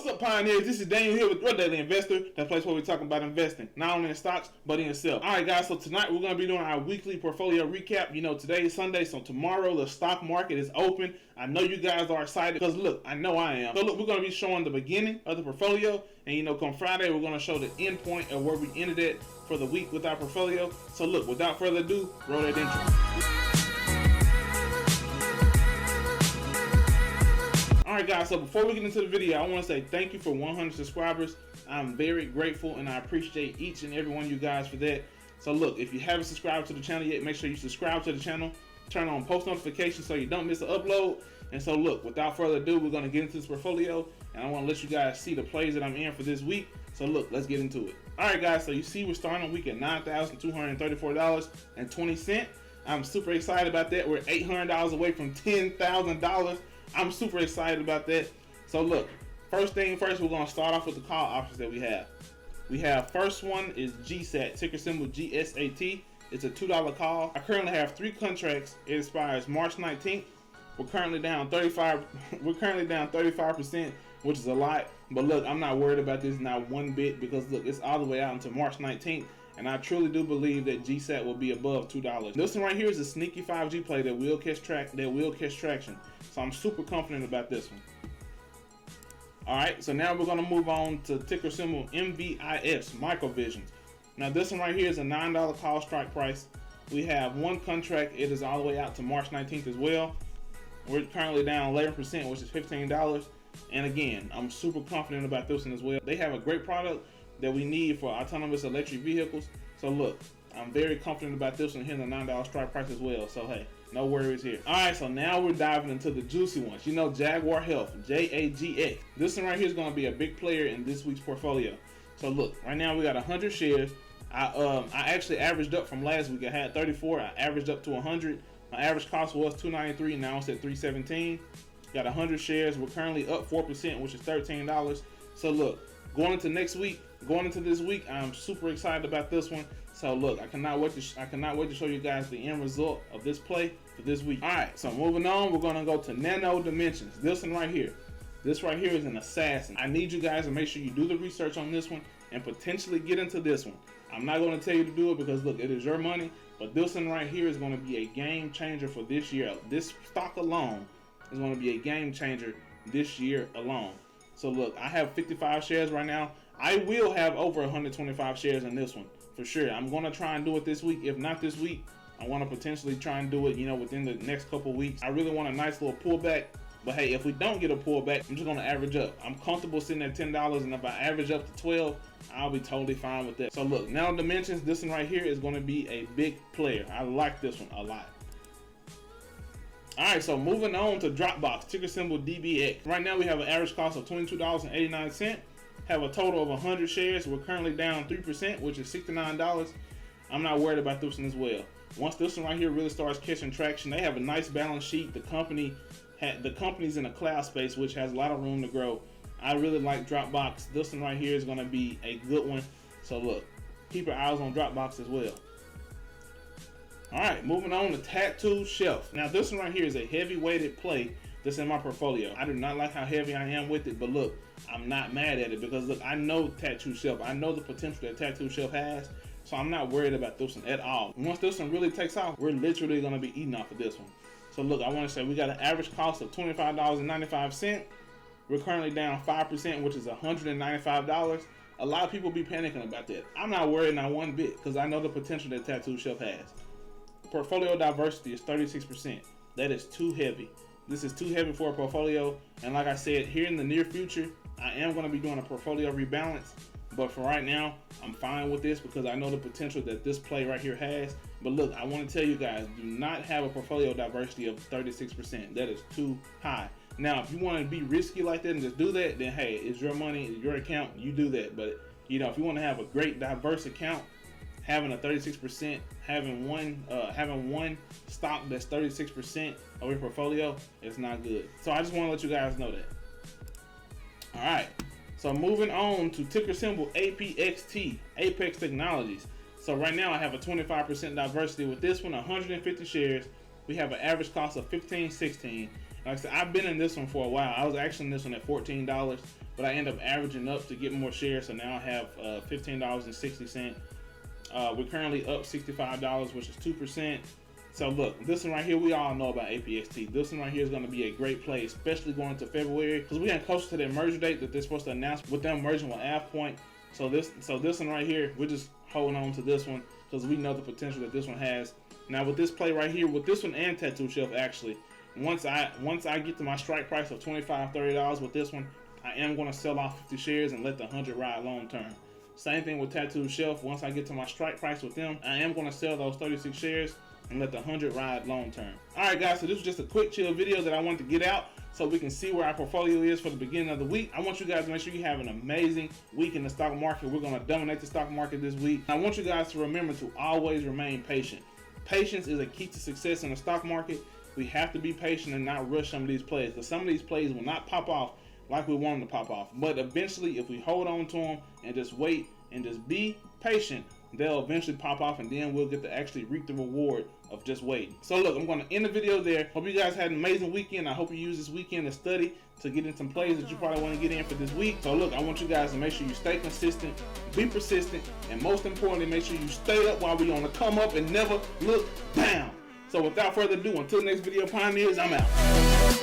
What's up, pioneers? This is Daniel here with Your Daily Investor, that place where we talk about investing, not only in stocks, but in yourself. Alright guys, so tonight we're going to be doing our weekly portfolio recap. You know, today is Sunday, so tomorrow the stock market is open. I know you guys are excited, because look, I know I am. So look, we're going to be showing the beginning of the portfolio, and you know, come Friday, we're going to show the end point of where we ended it for the week with our portfolio. So look, without further ado, roll that intro. Alright guys, so before we get into the video, I want to say thank you for 100 subscribers. I'm very grateful and I appreciate each and every one of you guys for that. So look, if you haven't subscribed to the channel yet, make sure you subscribe to the channel. Turn on post notifications so you don't miss an upload. And so look, without further ado, we're going to get into this portfolio. And I want to let you guys see the plays that I'm in for this week. So look, let's get into it. Alright guys, so you see we're starting the week at $9,234.20. I'm super excited about that. We're $800 away from $10,000. I'm super excited about that. So look, first thing first, we're going to start off with the call options that we have. We have, first one is GSAT, ticker symbol GSAT. It's a $2 call. I currently have 3 contracts. It expires March 19th. We're currently down 35%, which is a lot. But look, I'm not worried about this not one bit, because look, it's all the way out until March 19th. And I truly do believe that GSAT will be above $2. This one right here is a sneaky 5G play that will catch traction. So I'm super confident about this one. Alright, so now we're going to move on to ticker symbol MVIS, Microvisions. Now this one right here is a $9 call strike price. We have 1 contract. It is all the way out to March 19th as well. We're currently down 11%, which is $15. And again, I'm super confident about this one as well. They have a great product that we need for autonomous electric vehicles. So look, I'm very confident about this one hitting the $9 strike price as well. So hey, no worries here. Alright, so now we're diving into the juicy ones. You know, Jaguar Health, JAGX. This one right here is going to be a big player in this week's portfolio. So look, right now we got 100 shares. I actually averaged up from last week. I had 34. I averaged up to 100. My average cost was $293. Now it's at $317. Got 100 shares. We're currently up 4%, which is $13. So look, going into this week, I'm super excited about this one. So look, I cannot wait to show you guys the end result of this play for this week. All right, so moving on, we're gonna go to Nano Dimensions. This one right here. This right here is an assassin. I need you guys to make sure you do the research on this one and potentially get into this one. I'm not gonna tell you to do it because look, it is your money, but this one right here is gonna be a game changer for this year. This stock alone is gonna be a game changer this year alone. So look, I have 55 shares right now. I will have over 125 shares in this one for sure. I'm going to try and do it this week. If not this week, I want to potentially try and do it, you know, within the next couple weeks. I really want a nice little pullback. But hey, if we don't get a pullback, I'm just going to average up. I'm comfortable sitting at $10, and if I average up to 12, I'll be totally fine with that. So look, Nano Dimensions, this one right here is going to be a big player. I like this one a lot. Alright, so moving on to Dropbox, ticker symbol DBX. Right now we have an average cost of $22.89. Have a total of 100 shares. We're currently down 3%, which is $69. I'm not worried about this one as well. Once this one right here really starts catching traction, they have a nice balance sheet. The company's in a cloud space, which has a lot of room to grow. I really like Dropbox. This one right here is going to be a good one. So look, keep your eyes on Dropbox as well. Alright, moving on to Tattoo Shelf. Now this one right here is a heavy weighted play that's in my portfolio. I do not like how heavy I am with it, but look, I'm not mad at it because look, I know Tattoo Shelf. I know the potential that Tattoo Shelf has, so I'm not worried about this one at all. Once this one really takes off, we're literally going to be eating off of this one. So look, I want to say we got an average cost of $25.95. We're currently down 5%, which is $195. A lot of people be panicking about that. I'm not worried not one bit because I know the potential that Tattoo Shelf has. Portfolio diversity is 36%. That is too heavy. This is too heavy for a portfolio, and like I said, here in the near future, I am going to be doing a portfolio rebalance, but for right now, I'm fine with this because I know the potential that this play right here has. But look, I want to tell you guys, do not have a portfolio diversity of 36%. That is too high. Now, if you want to be risky like that and just do that, then hey, it's your money, it's your account, you do that. But you know, if you want to have a great diverse account, having a 36%, having one stock that's 36% of your portfolio is not good. So I just want to let you guys know that. All right, so moving on to ticker symbol APXT, Apex Technologies. So right now I have a 25% diversity with this one, 150 shares. We have an average cost of $15.16. Like I said, I've been in this one for a while. I was actually in this one at $14. but I end up averaging up to get more shares. So now I have $15.60. We're currently up $65, which is 2%. So look, this one right here, we all know about APXT. This one right here is going to be a great play, especially going into February, because we're getting closer to that merger date that they're supposed to announce with them merging with AvePoint. So this one right here, we're just holding on to this one because we know the potential that this one has. Now with this play right here, with this one and Tattoo Shelf, actually, once I get to my strike price of $25-$30 with this one, I am going to sell off 50 shares and let the 100 ride long term. Same thing with Tattoo Shelf. Once I get to my strike price with them, I am going to sell those 36 shares and let the 100 ride long term. Alright guys, so this was just a quick chill video that I wanted to get out so we can see where our portfolio is for the beginning of the week. I want you guys to make sure you have an amazing week in the stock market. We're going to dominate the stock market this week. I want you guys to remember to always remain patient. Patience is a key to success in the stock market. We have to be patient and not rush some of these plays, because some of these plays will not pop off like we want them to pop off. But eventually, if we hold on to them and just wait and just be patient, they'll eventually pop off, and then we'll get to actually reap the reward of just waiting. So look, I'm going to end the video there. Hope you guys had an amazing weekend. I hope you use this weekend to study, to get in some plays that you probably want to get in for this week. So look, I want you guys to make sure you stay consistent, be persistent, and most importantly, make sure you stay up while we're on the come up and never look down. So without further ado, until the next video, Pioneers, I'm out.